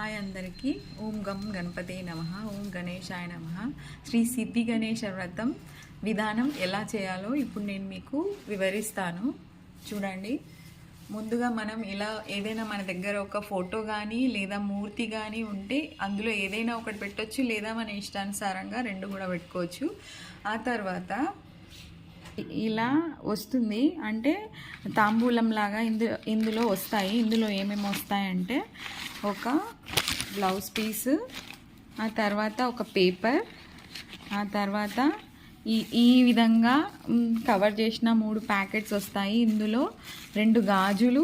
Hi అందరికీ. ఓం గం గణపతే నమః. ఓం గణేశాయ నమః. శ్రీ సిద్ధి గణేశ వ్రతం విధానం ఎలా చేయాలో ఇప్పుడు నేను మీకు వివరిస్తాను. చూడండి, ముందుగా మనం ఇలా ఏదైనా మన దగ్గర ఒక ఫోటో కానీ లేదా మూర్తి కానీ ఉంటే అందులో ఏదైనా ఒకటి పెట్టవచ్చు, లేదా మన ఇష్టానుసారంగా రెండు కూడా పెట్టుకోవచ్చు. ఆ తర్వాత ఇలా వస్తుంది అంటే తాంబూలం లాగా ఇందులో వస్తాయి. ఇందులో ఏమేమి వస్తాయంటే ఒక బ్లౌజ్ పీస్, ఆ తర్వాత ఒక పేపర్, ఆ తర్వాత ఈ విధంగా కవర్ చేసిన 3 ప్యాకెట్స్ వస్తాయి. ఇందులో 2 గాజులు,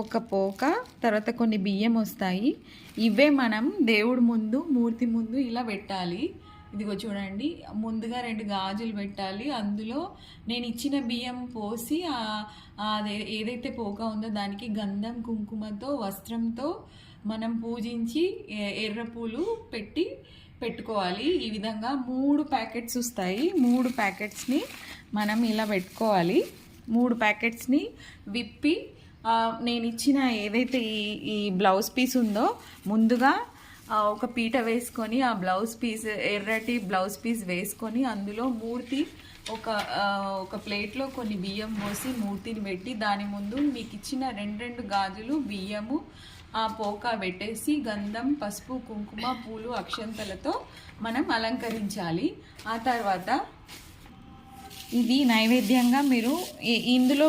ఒక పోక, తర్వాత కొన్ని బియ్యం వస్తాయి. ఇవే మనం దేవుడి ముందు, మూర్తి ముందు ఇలా పెట్టాలి. ఇదిగో చూడండి, ముందుగా 2 గాజులు పెట్టాలి. అందులో నేను ఇచ్చిన బియ్యం పోసి ఏదైతే పోక ఉందో దానికి గంధం కుంకుమతో వస్త్రంతో మనం పూజించి ఎర్ర పూలు పెట్టుకోవాలి. ఈ విధంగా 3 ప్యాకెట్స్ వస్తాయి. 3 ప్యాకెట్స్ని మనం ఇలా పెట్టుకోవాలి. 3 ప్యాకెట్స్ని విప్పి నేను ఇచ్చిన ఏదైతే ఈ బ్లౌజ్ పీస్ ఉందో ముందుగా ఒక పీట వేసుకొని ఆ బ్లౌజ్ పీస్, ఎర్రటి బ్లౌజ్ పీస్ వేసుకొని అందులో మూర్తి ఒక ప్లేట్లో కొన్ని బియ్యం పోసి మూర్తిని పెట్టి దాని ముందు మీకు ఇచ్చిన 2 గాజులు, బియ్యము, ఆ పోక పెట్టేసి గంధం, పసుపు, కుంకుమ, పూలు, అక్షంతలతో మనం అలంకరించాలి. ఆ తర్వాత ఇది నైవేద్యంగా మీరు ఇందులో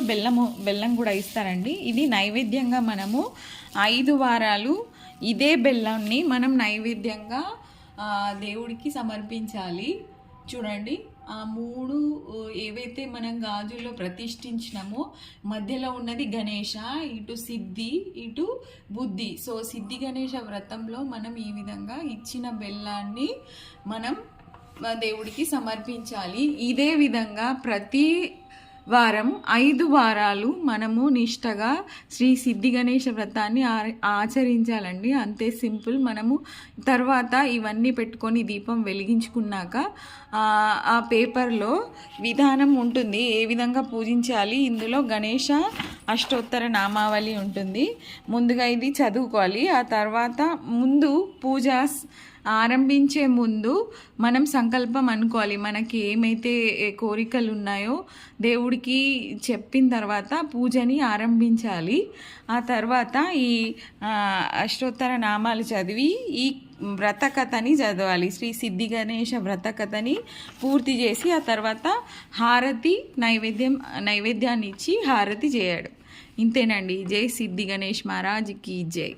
బెల్లం కూడా ఇస్తారండి. ఇది నైవేద్యంగా మనము 5 వారాలు ఇదే బెల్లాన్ని మనం నైవేద్యంగా దేవుడికి సమర్పించాలి. చూడండి, ఆ 3 ఏవైతే మనం గాజుల్లో ప్రతిష్ఠించినామో మధ్యలో ఉన్నది గణేష, ఇటు సిద్ధి, ఇటు బుద్ధి. సో సిద్ధి గణేష వ్రతంలో మనం ఈ విధంగా ఇచ్చిన బెల్లాన్ని మనం దేవుడికి సమర్పించాలి. ఇదే విధంగా ప్రతి వారం 5 వారాలు మనము నిష్టగా శ్రీ సిద్ధి గణేష వ్రతాన్ని ఆచరించాలండి. అంతే సింపుల్. మనము తర్వాత ఇవన్నీ పెట్టుకొని దీపం వెలిగించుకున్నాక ఆ పేపర్లో విధానం ఉంటుంది, ఏ విధంగా పూజించాలి. ఇందులో గణేష అష్టోత్తర నామావళి ఉంటుంది. ముందుగా ఇది చదువుకోవాలి. ఆ తర్వాత ముందు పూజ ఆరంభించే ముందు మనం సంకల్పం అనుకోవాలి. మనకి ఏమైతే కోరికలు ఉన్నాయో దేవుడికి చెప్పిన తర్వాత పూజని ఆరంభించాలి. ఆ తర్వాత ఈ అష్టోత్తర నామాలు చదివి ఈ వ్రతకథని చదవాలి. శ్రీ సిద్ధి గణేష వ్రతకథని పూర్తి చేసి ఆ తర్వాత హారతి నైవేద్యాన్ని ఇచ్చి హారతి చేయడం. ఇంతేనండి. జై సిద్ధి గణేష్ మహారాజ్కి జై.